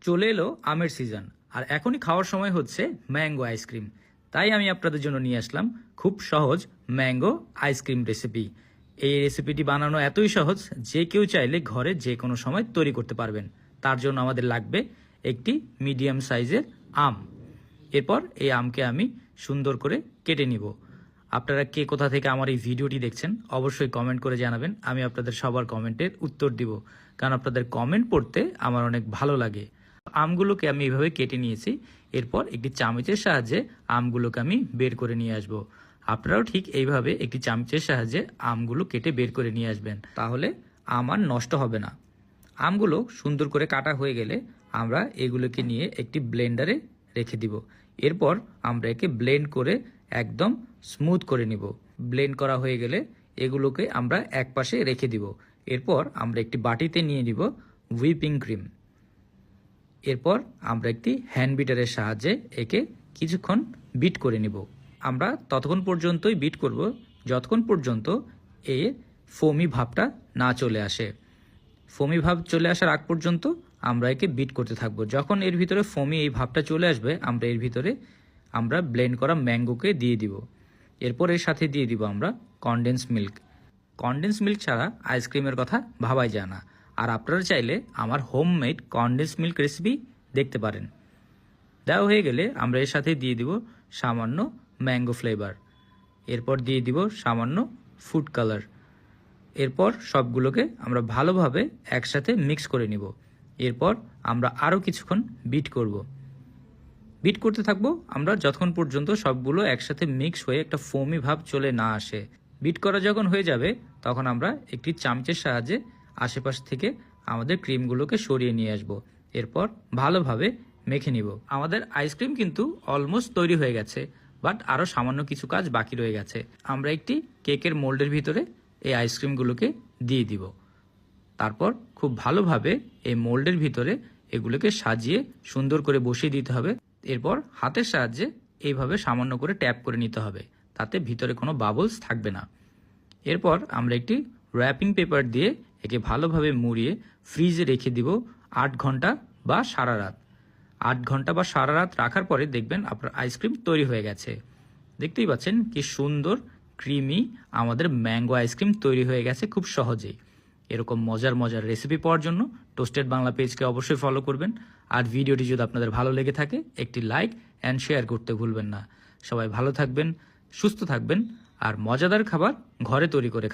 চলে এলো আমের সিজন, আর এখনই খাওয়ার সময় হচ্ছে ম্যাঙ্গো আইসক্রিম। তাই আমি আপনাদের জন্য নিয়ে আসলাম খুব সহজ ম্যাঙ্গো আইসক্রিম রেসিপি। এই রেসিপিটি বানানো এতই সহজ যে কেউ চাইলে ঘরে যে কোনো সময় তৈরি করতে পারবেন। তার জন্য আমাদের লাগবে একটি মিডিয়াম সাইজের আম। এরপর এই আমকে আমি সুন্দর করে কেটে নিব। আপনারা কে কোথা থেকে আমার এই ভিডিওটি দেখছেন অবশ্যই কমেন্ট করে জানাবেন। আমি আপনাদের সবার কমেন্টের উত্তর দিব, কারণ আপনাদের কমেন্ট পড়তে আমার অনেক ভালো লাগে। আমগুলোকে আমি এভাবে কেটে নিয়েছি। এরপর একটি চামচের সাহায্যে আমগুলোকে আমি বের করে নিয়ে আসব। আপনারাও ঠিক এইভাবে একটি চামচের সাহায্যে আমগুলো কেটে বের করে নিয়ে আসবেন, তাহলে আম আর নষ্ট হবে না। আমগুলো সুন্দর করে কাটা হয়ে গেলে আমরা এগুলোকে নিয়ে একটি ব্লেন্ডারে রেখে দিব। এরপর আমরা একে ব্লেন্ড করে একদম স্মুথ করে নিব। ব্লেন্ড করা হয়ে গেলে এগুলোকে আমরা এক পাশে রেখে দিব। এরপর আমরা একটি বাটিতে নিয়ে নিব হুইপিং ক্রিম। এরপর আমরা একটি হ্যান্ড বিটারের সাহায্যে একে কিছুক্ষণ বিট করে নিব। আমরা ততক্ষণ পর্যন্তই বিট করব যতক্ষণ পর্যন্ত এর ফোমি ভাবটা না চলে আসে। ফোমি ভাব চলে আসার আগ পর্যন্ত আমরা একে বিট করতে থাকবো। যখন এর ভিতরে ফোমি এই ভাবটা চলে আসবে, আমরা এর ভিতরে আমরা ব্লেন্ড করা ম্যাঙ্গোকে দিয়ে দিব। এরপর এর সাথে দিয়ে দিব আমরা কনডেন্স মিল্ক। কনডেন্স মিল্ক ছাড়া আইসক্রিমের কথা ভাবাই যায় না। আর আপনারা চাইলে আমার হোমমেড কনডেন্স মিল্ক রেসিপি দেখতে পারেন। দেওয়া হয়ে গেলে আমরা এর সাথে দিয়ে দিব সামান্য ম্যাঙ্গো ফ্লেভার। এরপর দিয়ে দিব সামান্য ফুড কালার। এরপর সবগুলোকে আমরা ভালোভাবে একসাথে মিক্স করে নিব। এরপর আমরা আরও কিছুক্ষণ বিট করব। বিট করতে থাকবো আমরা যতক্ষণ পর্যন্ত সবগুলো একসাথে মিক্স হয়ে একটা ফোমি ভাব চলে না আসে। বিট করা যখন হয়ে যাবে তখন আমরা একটি চামচের সাহায্যে আশেপাশ থেকে আমাদের ক্রিমগুলোকে সরিয়ে নিয়ে আসব। এরপর ভালোভাবে মেখে নিব। আমাদের আইসক্রিম কিন্তু অলমোস্ট তৈরি হয়ে গেছে, বাট আরও সামান্য কিছু কাজ বাকি রয়ে গেছে। আমরা একটি কেকের মোল্ডের ভিতরে এই আইসক্রিমগুলোকে দিয়ে দিব। তারপর খুব ভালোভাবে এই মোল্ডের ভিতরে এগুলোকে সাজিয়ে সুন্দর করে বসিয়ে দিতে হবে। এরপর হাতের সাহায্যে এইভাবে সামান্য করে ট্যাপ করে নিতে হবে, তাতে ভিতরে কোনো বাবলস থাকবে না। এরপর আমরা একটি র্যাপিং পেপার দিয়ে একে ভালোভাবে মুড়িয়ে ফ্রিজে রেখে দিব 8 ঘন্টা বা সারা রাত। 8 ঘন্টা বা সারা রাত রাখার পরে দেখবেন আপনার আইসক্রিম তৈরি হয়ে গেছে। দেখতেই পাচ্ছেন কি সুন্দর ক্রিমি আমাদের ম্যাঙ্গো আইসক্রিম তৈরি হয়ে গেছে খুব সহজেই। এরকম মজার মজার রেসিপি পাওয়ার জন্য টোস্টেড বাংলা পেজকে অবশ্যই ফলো করবেন। আর ভিডিওটি যদি আপনাদের ভালো লেগে থাকে একটি লাইক অ্যান্ড শেয়ার করতে ভুলবেন না। সবাই ভালো থাকবেন, সুস্থ থাকবেন, আর মজাদার খাবার ঘরে তৈরি করে